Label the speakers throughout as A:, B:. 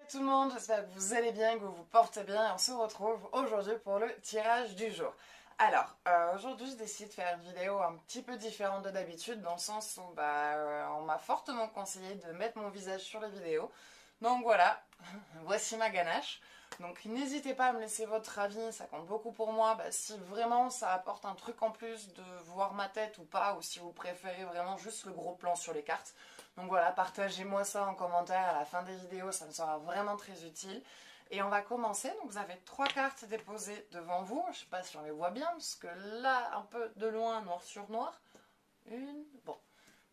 A: Tout le monde, j'espère que vous allez bien, que vous vous portez bien et on se retrouve aujourd'hui pour le tirage du jour. Alors, aujourd'hui j'ai décidé de faire une vidéo un petit peu différente de d'habitude dans le sens où on m'a fortement conseillé de mettre mon visage sur les vidéos. Donc voilà, voici ma ganache. Donc n'hésitez pas à me laisser votre avis, ça compte beaucoup pour moi. Si vraiment ça apporte un truc en plus de voir ma tête ou pas, ou si vous préférez vraiment juste le gros plan sur les cartes. Donc voilà, partagez-moi ça en commentaire à la fin des vidéos, ça me sera vraiment très utile. Et on va commencer, donc vous avez 3 cartes déposées devant vous, je ne sais pas si on les voit bien, parce que là, un peu de loin, noir sur noir. Bon,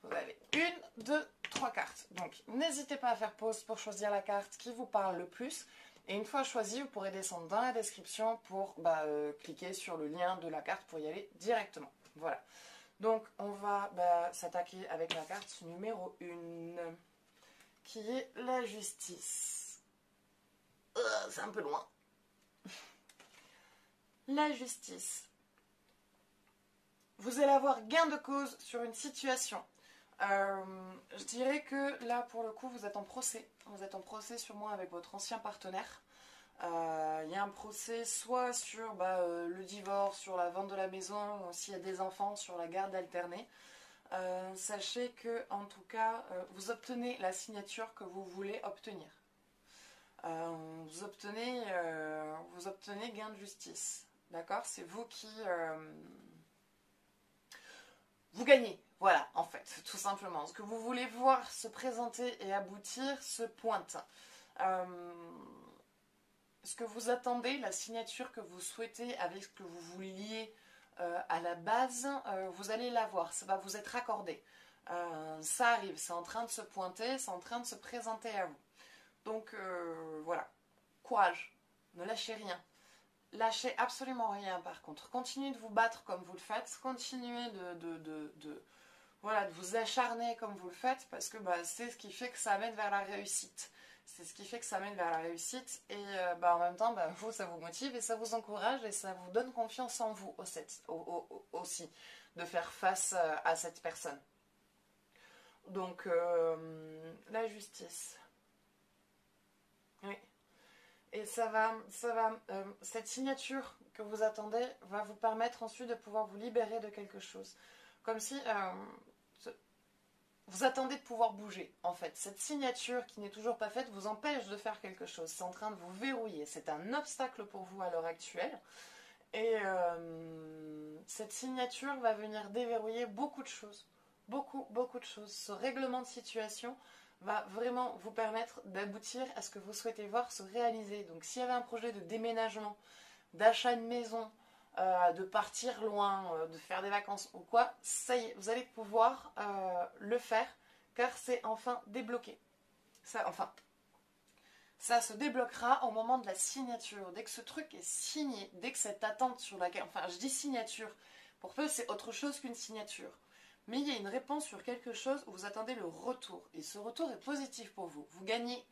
A: vous avez 1, 2, 3 cartes. Donc n'hésitez pas à faire pause pour choisir la carte qui vous parle le plus. Et une fois choisi, vous pourrez descendre dans la description pour cliquer sur le lien de la carte pour y aller directement. Voilà. Donc on va s'attaquer avec la carte numéro 1, qui est la justice. C'est un peu loin. La justice. Vous allez avoir gain de cause sur une situation. Je dirais que là, pour le coup, vous êtes en procès. Vous êtes en procès sûrement avec votre ancien partenaire. Il y a un procès soit sur le divorce, sur la vente de la maison, ou s'il y a des enfants, sur la garde alternée. Sachez que, en tout cas, vous obtenez la signature que vous voulez obtenir. Vous obtenez gain de justice. D'accord? C'est vous qui... vous gagnez, voilà, en fait, tout simplement. Ce que vous voulez voir se présenter et aboutir se pointe. Ce que vous attendez, la signature que vous souhaitez avec ce que vous vouliez à la base, vous allez l'avoir, ça va vous être accordé. Ça arrive, c'est en train de se pointer, c'est en train de se présenter à vous. Donc voilà, courage, ne lâchez rien. Lâchez absolument rien par contre. Continuez de vous battre comme vous le faites. Continuez de vous acharner comme vous le faites parce que c'est ce qui fait que ça amène vers la réussite. C'est ce qui fait que ça amène vers la réussite et en même temps, vous, ça vous motive et ça vous encourage et ça vous donne confiance en vous aussi de faire face à cette personne. Donc, la justice. Oui. Et cette signature que vous attendez va vous permettre ensuite de pouvoir vous libérer de quelque chose. Comme si vous attendez de pouvoir bouger, en fait. Cette signature qui n'est toujours pas faite vous empêche de faire quelque chose. C'est en train de vous verrouiller. C'est un obstacle pour vous à l'heure actuelle. Et cette signature va venir déverrouiller beaucoup de choses. Beaucoup de choses. Ce règlement de situation va vraiment vous permettre d'aboutir à ce que vous souhaitez voir se réaliser. Donc s'il y avait un projet de déménagement, d'achat de maison, de partir loin, de faire des vacances ou quoi, ça y est, vous allez pouvoir le faire car c'est enfin débloqué. Ça se débloquera au moment de la signature. Dès que ce truc est signé, dès que cette attente sur laquelle... Enfin, je dis signature. Pour peu, c'est autre chose qu'une signature. Mais il y a une réponse sur quelque chose où vous attendez le retour. Et ce retour est positif pour vous. Vous gagnez...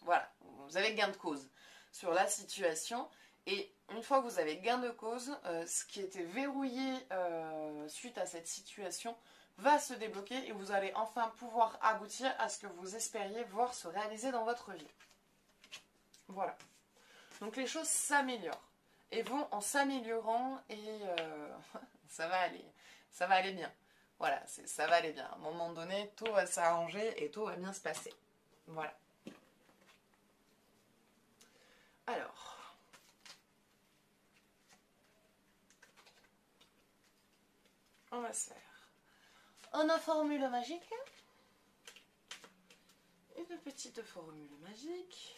A: Voilà, vous avez gain de cause sur la situation. Et une fois que vous avez gain de cause, ce qui était verrouillé suite à cette situation va se débloquer et vous allez enfin pouvoir aboutir à ce que vous espériez voir se réaliser dans votre vie. Voilà. Donc les choses s'améliorent et vont en s'améliorant et ça va aller bien. Voilà, ça va aller bien. À un moment donné, tout va s'arranger et tout va bien se passer. Voilà. Alors, on va se faire une formule magique. Une petite formule magique.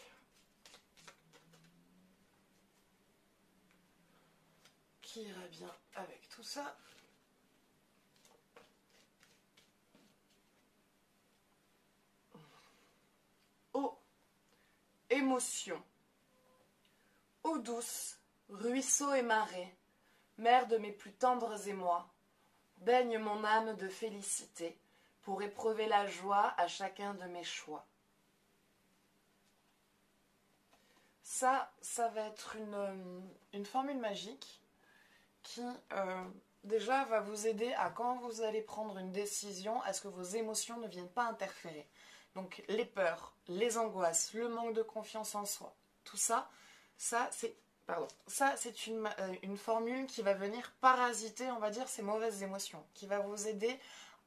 A: Qui ira bien avec tout ça. Eau, émotion. Eau douce, ruisseau et marais, mère de mes plus tendres émois, baigne mon âme de félicité pour éprouver la joie à chacun de mes choix. Ça va être une formule magique qui déjà va vous aider à quand vous allez prendre une décision, à ce que vos émotions ne viennent pas interférer. Donc les peurs, les angoisses, le manque de confiance en soi, tout ça, ça c'est une formule qui va venir parasiter, on va dire, ces mauvaises émotions, qui va vous aider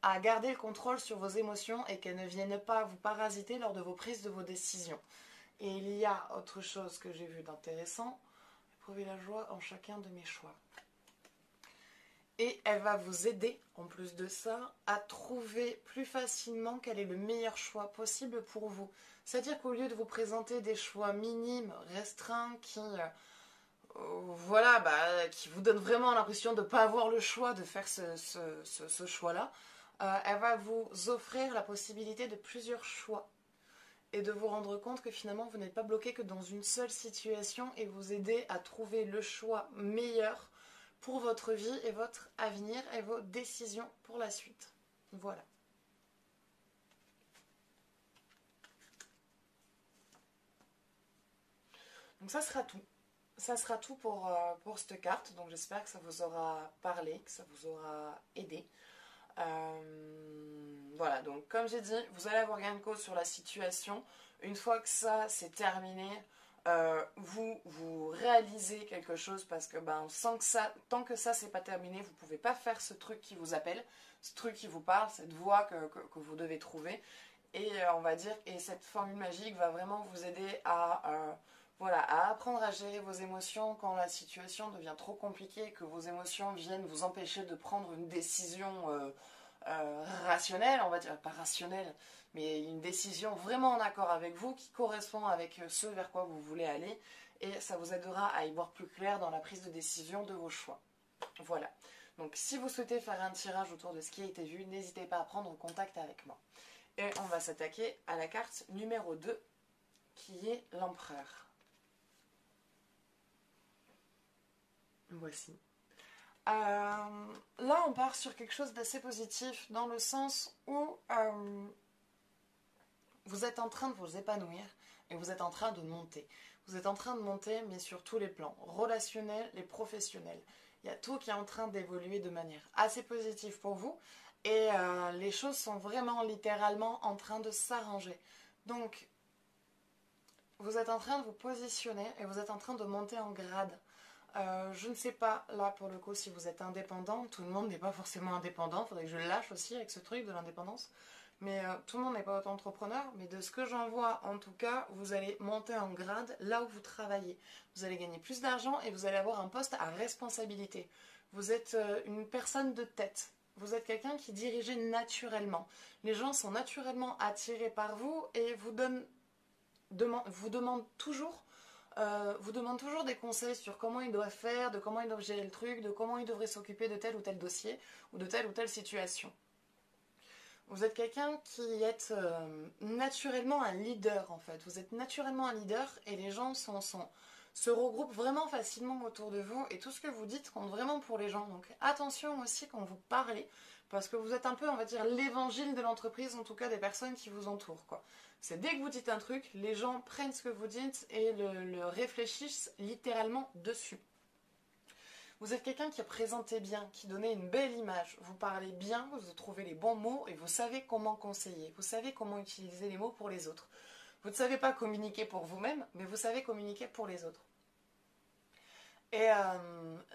A: à garder le contrôle sur vos émotions et qu'elles ne viennent pas vous parasiter lors de vos prises de vos décisions. Et il y a autre chose que j'ai vu d'intéressant, éprouver la joie en chacun de mes choix. Et elle va vous aider, en plus de ça, à trouver plus facilement quel est le meilleur choix possible pour vous. C'est-à-dire qu'au lieu de vous présenter des choix minimes, restreints, qui vous donnent vraiment l'impression de ne pas avoir le choix de faire ce choix-là, elle va vous offrir la possibilité de plusieurs choix. Et de vous rendre compte que finalement, vous n'êtes pas bloqué que dans une seule situation et vous aider à trouver le choix meilleur pour votre vie et votre avenir et vos décisions pour la suite. Voilà. Donc ça sera tout. Ça sera tout pour cette carte. Donc j'espère que ça vous aura parlé, que ça vous aura aidé. Voilà, donc comme j'ai dit, vous allez avoir gain de cause sur la situation. Une fois que ça c'est terminé, vous réalisez quelque chose parce que tant que ça c'est pas terminé, vous pouvez pas faire ce truc qui vous appelle, ce truc qui vous parle, cette voix que vous devez trouver. Et on va dire, et cette formule magique va vraiment vous aider à apprendre à gérer vos émotions quand la situation devient trop compliquée et que vos émotions viennent vous empêcher de prendre une décision rationnelle, on va dire, pas rationnelle, mais une décision vraiment en accord avec vous, qui correspond avec ce vers quoi vous voulez aller, et ça vous aidera à y voir plus clair dans la prise de décision de vos choix. Voilà. Donc si vous souhaitez faire un tirage autour de ce qui a été vu, n'hésitez pas à prendre contact avec moi. Et on va s'attaquer à la carte numéro 2, qui est l'empereur. Voici. Là, on part sur quelque chose d'assez positif, dans le sens où vous êtes en train de vous épanouir et vous êtes en train de monter. Vous êtes en train de monter, mais sur tous les plans, relationnels et professionnels. Il y a tout qui est en train d'évoluer de manière assez positive pour vous. Et les choses sont vraiment littéralement en train de s'arranger. Donc, vous êtes en train de vous positionner et vous êtes en train de monter en grade. Je ne sais pas, là, pour le coup, si vous êtes indépendant. Tout le monde n'est pas forcément indépendant. Il faudrait que je lâche aussi avec ce truc de l'indépendance. Mais tout le monde n'est pas auto-entrepreneur. Mais de ce que j'en vois, en tout cas, vous allez monter en grade là où vous travaillez. Vous allez gagner plus d'argent et vous allez avoir un poste à responsabilité. Vous êtes une personne de tête. Vous êtes quelqu'un qui dirige naturellement. Les gens sont naturellement attirés par vous et vous demandent toujours des conseils sur comment ils doivent faire, de comment ils doivent gérer le truc, de comment ils devraient s'occuper de tel ou tel dossier ou de telle situation. Vous êtes quelqu'un qui est naturellement un leader en fait. Vous êtes naturellement un leader et les gens se regroupent vraiment facilement autour de vous et tout ce que vous dites compte vraiment pour les gens. Donc attention aussi quand vous parlez parce que vous êtes un peu, on va dire, l'évangile de l'entreprise, en tout cas des personnes qui vous entourent, quoi. C'est dès que vous dites un truc, les gens prennent ce que vous dites et le réfléchissent littéralement dessus. Vous êtes quelqu'un qui présentait bien, qui donnait une belle image. Vous parlez bien, vous trouvez les bons mots et vous savez comment conseiller. Vous savez comment utiliser les mots pour les autres. Vous ne savez pas communiquer pour vous-même, mais vous savez communiquer pour les autres. Et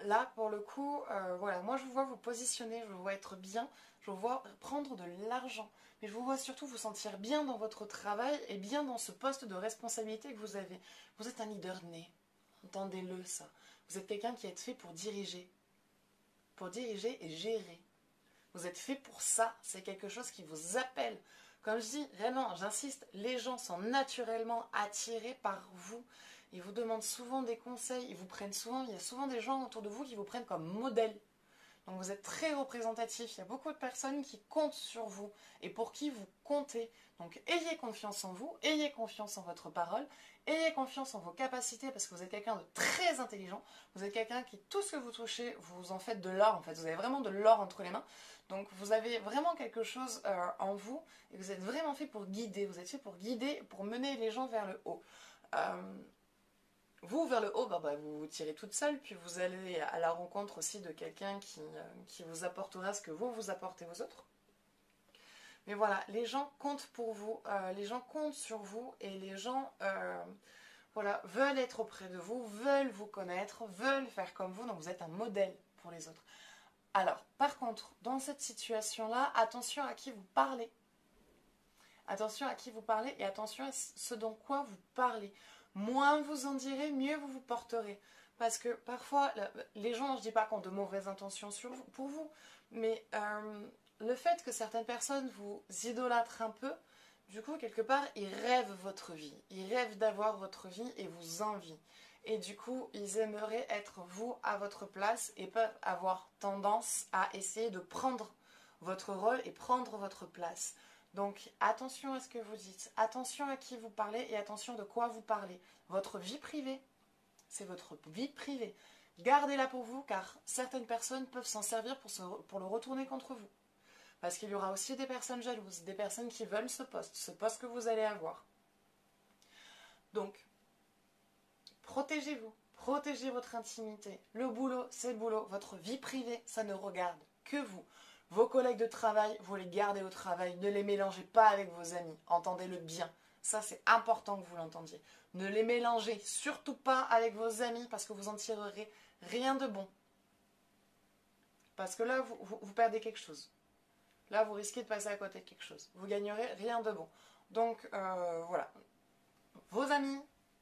A: là, pour le coup, voilà, moi je vous vois vous positionner, je vous vois être bien, je vous vois prendre de l'argent. Mais je vous vois surtout vous sentir bien dans votre travail et bien dans ce poste de responsabilité que vous avez. Vous êtes un leader né, entendez-le ça. Vous êtes quelqu'un qui est fait pour diriger et gérer. Vous êtes fait pour ça, c'est quelque chose qui vous appelle. Comme je dis, réellement, j'insiste, les gens sont naturellement attirés par vous. Ils vous demandent souvent des conseils, il y a souvent des gens autour de vous qui vous prennent comme modèle. Donc vous êtes très représentatif, il y a beaucoup de personnes qui comptent sur vous et pour qui vous comptez. Donc ayez confiance en vous, ayez confiance en votre parole, ayez confiance en vos capacités parce que vous êtes quelqu'un de très intelligent. Vous êtes quelqu'un qui, tout ce que vous touchez, vous en faites de l'or en fait. Vous avez vraiment de l'or entre les mains. Donc vous avez vraiment quelque chose en vous et vous êtes vraiment fait pour guider. Vous êtes fait pour guider, pour mener les gens vers le haut. Vous, vers le haut, vous vous tirez toute seule, puis vous allez à la rencontre aussi de quelqu'un qui vous apportera ce que vous apportez aux autres. Mais voilà, les gens comptent pour vous, les gens comptent sur vous et les gens voilà, veulent être auprès de vous, veulent vous connaître, veulent faire comme vous, donc vous êtes un modèle pour les autres. Alors, par contre, dans cette situation-là, attention à qui vous parlez. Attention à qui vous parlez et attention à ce dont quoi vous parlez. Moins vous en direz, mieux vous vous porterez. Parce que parfois, les gens, je ne dis pas qu'ils ont de mauvaises intentions pour vous, mais le fait que certaines personnes vous idolâtrent un peu, du coup, quelque part, ils rêvent votre vie. Ils rêvent d'avoir votre vie et vous envient. Et du coup, ils aimeraient être vous à votre place et peuvent avoir tendance à essayer de prendre votre rôle et prendre votre place. Donc, attention à ce que vous dites, attention à qui vous parlez et attention de quoi vous parlez. Votre vie privée, c'est votre vie privée. Gardez-la pour vous car certaines personnes peuvent s'en servir pour le retourner contre vous. Parce qu'il y aura aussi des personnes jalouses, des personnes qui veulent ce poste que vous allez avoir. Donc, protégez-vous, protégez votre intimité. Le boulot, c'est le boulot. Votre vie privée, ça ne regarde que vous. Vos collègues de travail, vous les gardez au travail. Ne les mélangez pas avec vos amis. Entendez-le bien. Ça, c'est important que vous l'entendiez. Ne les mélangez surtout pas avec vos amis parce que vous en tirerez rien de bon. Parce que là, vous perdez quelque chose. Là, vous risquez de passer à côté de quelque chose. Vous gagnerez rien de bon. Donc, voilà. Vos amis,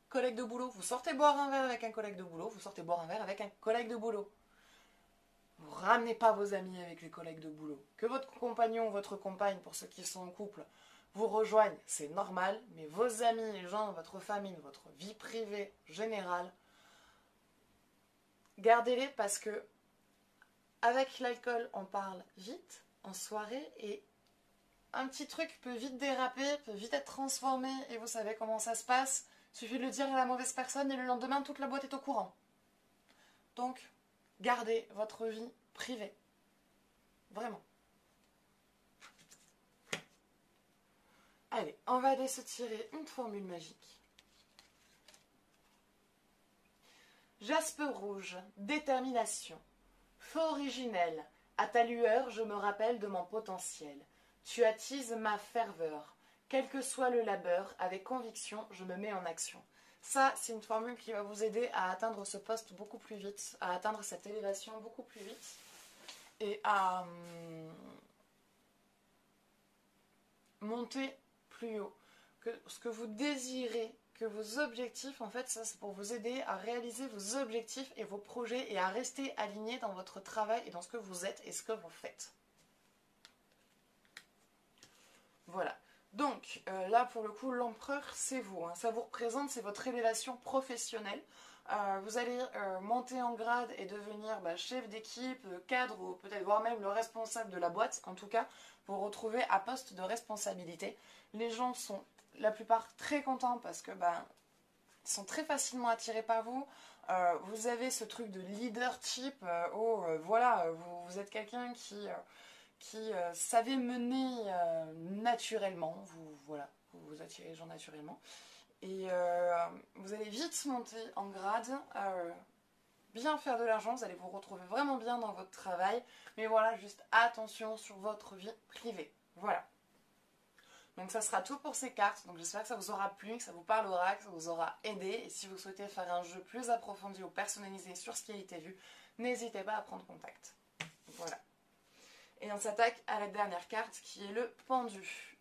A: collègues de boulot, vous sortez boire un verre avec un collègue de boulot, vous sortez boire un verre avec un collègue de boulot. Vous ramenez pas vos amis avec les collègues de boulot. Que votre compagnon ou votre compagne, pour ceux qui sont en couple, vous rejoignent, c'est normal. Mais vos amis, les gens de votre famille, votre vie privée générale, gardez-les parce que avec l'alcool, on parle vite en soirée et un petit truc peut vite déraper, peut vite être transformé et vous savez comment ça se passe. Il suffit de le dire à la mauvaise personne et le lendemain, toute la boîte est au courant. Donc, gardez votre vie privée. Vraiment. Allez, on va aller se tirer une formule magique. Jaspe rouge, détermination. Feu originel, à ta lueur, je me rappelle de mon potentiel. Tu attises ma ferveur. Quel que soit le labeur, avec conviction, je me mets en action. Ça, c'est une formule qui va vous aider à atteindre ce poste beaucoup plus vite, à atteindre cette élévation beaucoup plus vite et à monter plus haut. Que ce que vous désirez, que vos objectifs, en fait, ça c'est pour vous aider à réaliser vos objectifs et vos projets et à rester aligné dans votre travail et dans ce que vous êtes et ce que vous faites. Voilà. Donc, là, pour le coup, l'empereur, c'est vous. Hein. Ça vous représente, c'est votre élévation professionnelle. Vous allez monter en grade et devenir chef d'équipe, cadre, ou peut-être voire même le responsable de la boîte. En tout cas, vous vous retrouvez à poste de responsabilité. Les gens sont, la plupart, très contents parce que ils sont très facilement attirés par vous. Vous avez ce truc de leadership où, voilà, vous êtes quelqu'un qui savez mener naturellement, vous attirez les gens naturellement, et vous allez vite monter en grade, bien faire de l'argent, vous allez vous retrouver vraiment bien dans votre travail, mais voilà, juste attention sur votre vie privée, voilà. Donc ça sera tout pour ces cartes, donc j'espère que ça vous aura plu, que ça vous parlera, que ça vous aura aidé, et si vous souhaitez faire un jeu plus approfondi ou personnalisé sur ce qui a été vu, n'hésitez pas à prendre contact. Voilà. Et on s'attaque à la dernière carte qui est le pendu.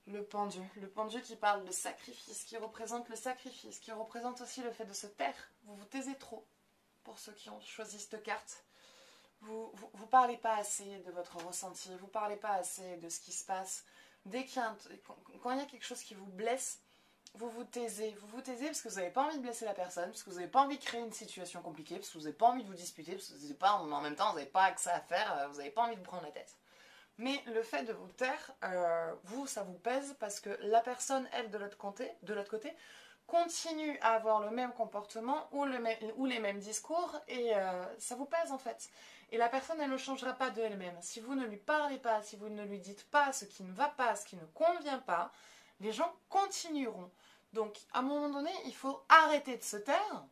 A: Le pendu qui parle de sacrifice, qui représente le sacrifice, qui représente aussi le fait de se taire. Vous vous taisez trop, pour ceux qui ont choisi cette carte. Vous parlez pas assez de votre ressenti, vous parlez pas assez de ce qui se passe. Quand il y a quelque chose qui vous blesse, vous vous taisez parce que vous n'avez pas envie de blesser la personne, parce que vous n'avez pas envie de créer une situation compliquée, parce que vous n'avez pas envie de vous disputer, parce que vous n'avez pas, en même temps vous n'avez pas que ça à faire, vous n'avez pas envie de vous prendre la tête. Mais le fait de vous taire, ça vous pèse parce que la personne, elle, de l'autre côté, continue à avoir le même comportement ou les mêmes discours et ça vous pèse en fait. Et la personne, elle ne changera pas de elle-même. Si vous ne lui parlez pas, si vous ne lui dites pas ce qui ne va pas, ce qui ne convient pas, les gens continueront. Donc, à un moment donné, il faut arrêter de se taire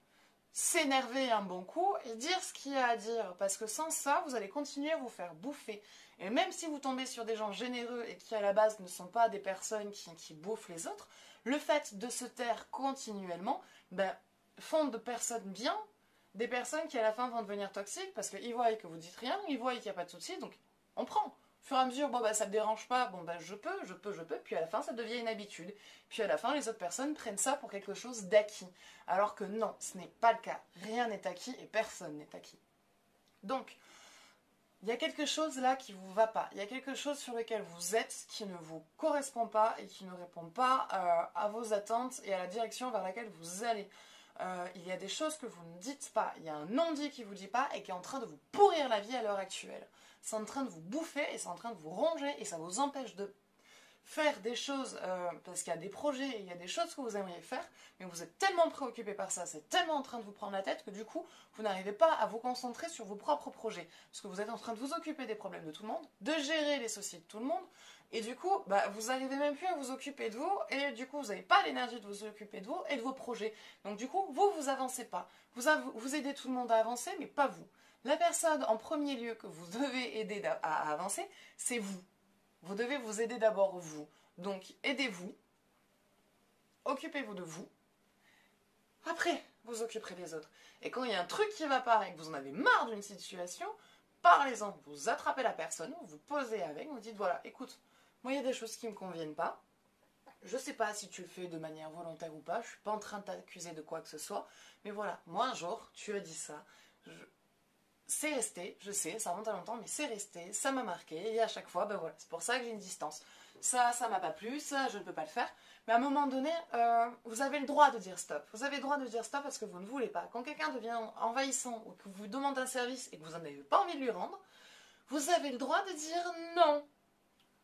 A: s'énerver un bon coup et dire ce qu'il y a à dire. Parce que sans ça, vous allez continuer à vous faire bouffer. Et même si vous tombez sur des gens généreux et qui à la base ne sont pas des personnes qui bouffent les autres, le fait de se taire continuellement ben, font de personnes bien des personnes qui à la fin vont devenir toxiques parce qu'ils voient que vous dites rien, ils voient qu'il n'y a pas de souci, donc on prend. Au fur et à mesure, bon bah ça me dérange pas, bon bah je peux, puis à la fin ça devient une habitude. Puis à la fin les autres personnes prennent ça pour quelque chose d'acquis. Alors que non, ce n'est pas le cas. Rien n'est acquis et personne n'est acquis. Donc, il y a quelque chose là qui ne vous va pas. Il y a quelque chose sur lequel vous êtes qui ne vous correspond pas et qui ne répond pas à vos attentes et à la direction vers laquelle vous allez. Il y a des choses que vous ne dites pas. Il y a un non-dit qui ne vous dit pas et qui est en train de vous pourrir la vie à l'heure actuelle. C'est en train de vous bouffer et c'est en train de vous ronger et ça vous empêche de faire des choses, parce qu'il y a des projets et il y a des choses que vous aimeriez faire, mais vous êtes tellement préoccupé par ça, c'est tellement en train de vous prendre la tête que du coup, vous n'arrivez pas à vous concentrer sur vos propres projets. Parce que vous êtes en train de vous occuper des problèmes de tout le monde, de gérer les soucis de tout le monde, et du coup, bah, vous n'arrivez même plus à vous occuper de vous, et du coup, vous n'avez pas l'énergie de vous occuper de vous et de vos projets. Donc du coup, vous avancez pas. Vous aidez tout le monde à avancer, mais pas vous. La personne en premier lieu que vous devez aider à avancer, c'est vous. Vous devez vous aider d'abord vous. Donc, aidez-vous. Occupez-vous de vous. Après, vous occuperez des autres. Et quand il y a un truc qui ne va pas et que vous en avez marre d'une situation, parlez-en. Vous attrapez la personne, vous posez avec, vous dites voilà, écoute, moi il y a des choses qui ne me conviennent pas. Je ne sais pas si tu le fais de manière volontaire ou pas, je ne suis pas en train de t'accuser de quoi que ce soit, mais voilà, moi un jour, tu as dit ça. C'est resté, je sais, ça remonte à longtemps, mais c'est resté, ça m'a marqué, et à chaque fois, ben voilà, c'est pour ça que j'ai une distance. Ça m'a pas plu, ça, je ne peux pas le faire. Mais à un moment donné, vous avez le droit de dire stop. Vous avez le droit de dire stop parce que vous ne voulez pas. Quand quelqu'un devient envahissant ou que vous demande un service et que vous n'en avez pas envie de lui rendre, vous avez le droit de dire non.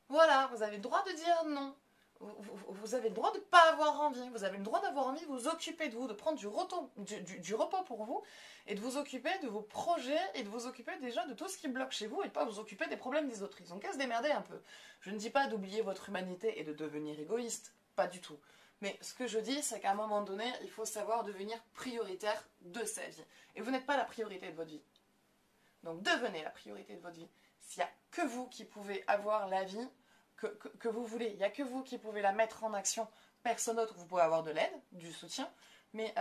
A: Voilà, vous avez le droit de dire non. Vous avez le droit de ne pas avoir envie. Vous avez le droit d'avoir envie de vous occuper de vous, de prendre du repos pour vous et de vous occuper de vos projets et de vous occuper déjà de tout ce qui bloque chez vous et pas vous occuper des problèmes des autres. Ils ont qu'à se démerder un peu. Je ne dis pas d'oublier votre humanité et de devenir égoïste. Pas du tout. Mais ce que je dis, c'est qu'à un moment donné, il faut savoir devenir prioritaire de sa vie. Et vous n'êtes pas la priorité de votre vie. Donc devenez la priorité de votre vie. S'il n'y a que vous qui pouvez avoir la vie que vous voulez, il n'y a que vous qui pouvez la mettre en action, personne d'autre, vous pouvez avoir de l'aide, du soutien, mais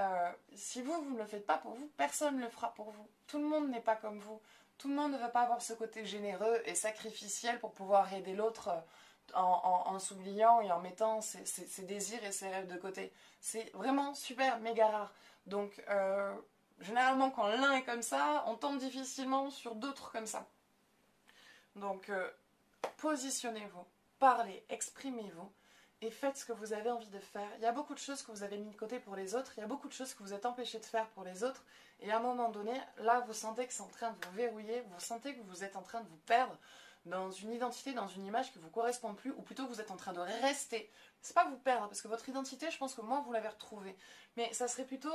A: si vous ne le faites pas pour vous, personne ne le fera pour vous. Tout le monde n'est pas comme vous. Tout le monde ne va pas avoir ce côté généreux et sacrificiel pour pouvoir aider l'autre en s'oubliant et en mettant ses désirs et ses rêves de côté. C'est vraiment super méga rare. Donc, généralement, quand l'un est comme ça, on tombe difficilement sur d'autres comme ça. Donc, positionnez-vous, parlez, exprimez-vous et faites ce que vous avez envie de faire. Il y a beaucoup de choses que vous avez mis de côté pour les autres, il y a beaucoup de choses que vous êtes empêché de faire pour les autres, et à un moment donné, là, vous sentez que c'est en train de vous verrouiller, vous sentez que vous êtes en train de vous perdre dans une identité, dans une image qui ne vous correspond plus, ou plutôt que vous êtes en train de rester. C'est pas vous perdre, parce que votre identité, je pense que moi, vous l'avez retrouvée. Mais ça serait plutôt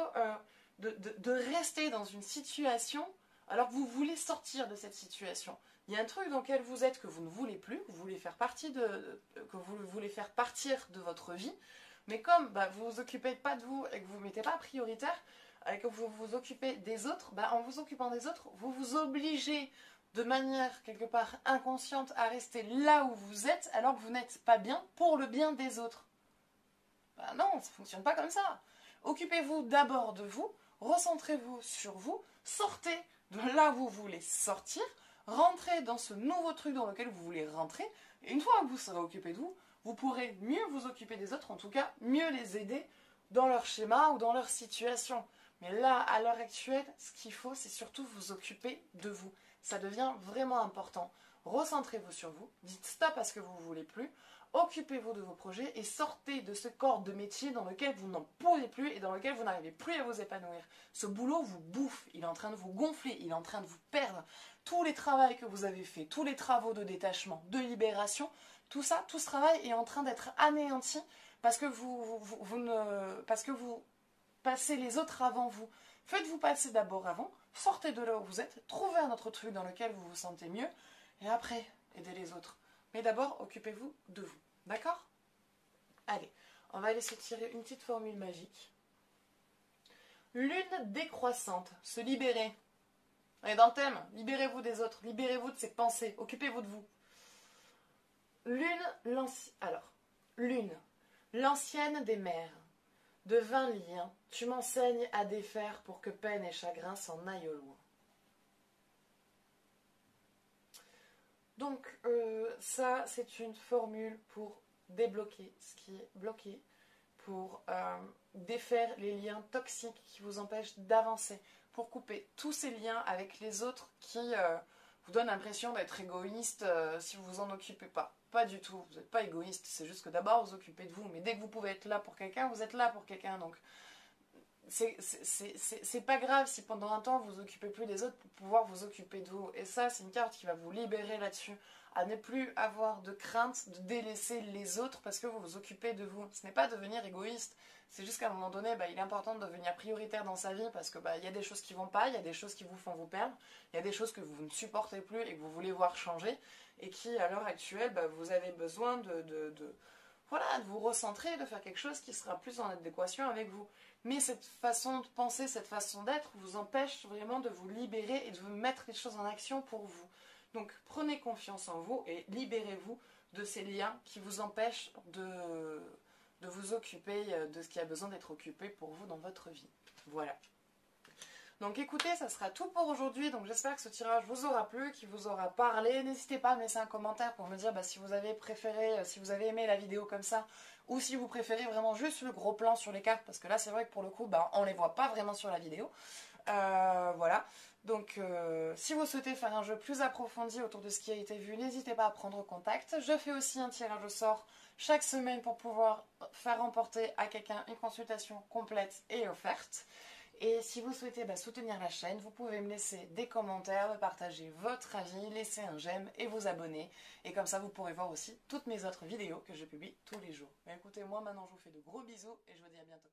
A: de rester dans une situation alors que vous voulez sortir de cette situation. Il y a un truc dans lequel vous êtes que vous ne voulez plus, que vous voulez faire partie que vous voulez faire partir de votre vie, mais comme bah, vous ne vous occupez pas de vous et que vous ne mettez pas prioritaire, et que vous vous occupez des autres, bah, en vous occupant des autres, vous vous obligez de manière quelque part inconsciente à rester là où vous êtes alors que vous n'êtes pas bien pour le bien des autres. Bah non, ça ne fonctionne pas comme ça. Occupez-vous d'abord de vous, recentrez-vous sur vous, sortez de là où vous voulez sortir, rentrez dans ce nouveau truc dans lequel vous voulez rentrer, et une fois que vous serez occupé de vous, vous pourrez mieux vous occuper des autres, en tout cas mieux les aider dans leur schéma ou dans leur situation. Mais là, à l'heure actuelle, ce qu'il faut, c'est surtout vous occuper de vous. Ça devient vraiment important. Recentrez-vous sur vous, dites stop à ce que vous ne voulez plus, occupez-vous de vos projets et sortez de ce corps de métier dans lequel vous n'en pouvez plus et dans lequel vous n'arrivez plus à vous épanouir. Ce boulot vous bouffe, il est en train de vous gonfler, il est en train de vous perdre. Tous les travaux que vous avez faits, tous les travaux de détachement, de libération, tout ça, tout ce travail est en train d'être anéanti parce que parce que vous passez les autres avant vous. Faites-vous passer d'abord avant, sortez de là où vous êtes, trouvez un autre truc dans lequel vous vous sentez mieux et après, aidez les autres. Mais d'abord, occupez-vous de vous. D'accord? Allez, on va laisser tirer une petite formule magique. Lune décroissante, se libérer. On est dans le thème, libérez-vous des autres, libérez-vous de ces pensées, occupez-vous de vous. Lune, l'ancienne des mers. De 20 liens, tu m'enseignes à défaire pour que peine et chagrin s'en aillent au loin. Donc ça, c'est une formule pour débloquer ce qui est bloqué, pour défaire les liens toxiques qui vous empêchent d'avancer, pour couper tous ces liens avec les autres qui vous donnent l'impression d'être égoïste si vous vous en occupez pas. Pas du tout, vous n'êtes pas égoïste, c'est juste que d'abord vous occupez de vous, mais dès que vous pouvez être là pour quelqu'un, vous êtes là pour quelqu'un, donc c'est pas grave si pendant un temps vous vous occupez plus des autres pour pouvoir vous occuper de vous. Et ça, c'est une carte qui va vous libérer là-dessus, à ne plus avoir de crainte de délaisser les autres parce que vous vous occupez de vous. Ce n'est pas devenir égoïste, c'est juste qu'à un moment donné, il est important de devenir prioritaire dans sa vie parce que y a des choses qui vont pas, il y a des choses qui vous font vous perdre, il y a des choses que vous ne supportez plus et que vous voulez voir changer et qui, à l'heure actuelle, vous avez besoin de vous recentrer, de faire quelque chose qui sera plus en adéquation avec vous. Mais cette façon de penser, cette façon d'être vous empêche vraiment de vous libérer et de vous mettre les choses en action pour vous. Donc prenez confiance en vous et libérez-vous de ces liens qui vous empêchent de vous occuper de ce qui a besoin d'être occupé pour vous dans votre vie. Voilà. Donc écoutez, ça sera tout pour aujourd'hui. Donc j'espère que ce tirage vous aura plu, qu'il vous aura parlé. N'hésitez pas à me laisser un commentaire pour me dire si vous avez préféré, si vous avez aimé la vidéo comme ça, ou si vous préférez vraiment juste le gros plan sur les cartes, parce que là c'est vrai que pour le coup, on les voit pas vraiment sur la vidéo. Voilà. Donc si vous souhaitez faire un jeu plus approfondi autour de ce qui a été vu, n'hésitez pas à prendre contact. Je fais aussi un tirage au sort chaque semaine pour pouvoir faire remporter à quelqu'un une consultation complète et offerte. Et si vous souhaitez soutenir la chaîne, vous pouvez me laisser des commentaires, me partager votre avis, laisser un j'aime et vous abonner. Et comme ça, vous pourrez voir aussi toutes mes autres vidéos que je publie tous les jours. Mais écoutez, moi maintenant, je vous fais de gros bisous et je vous dis à bientôt.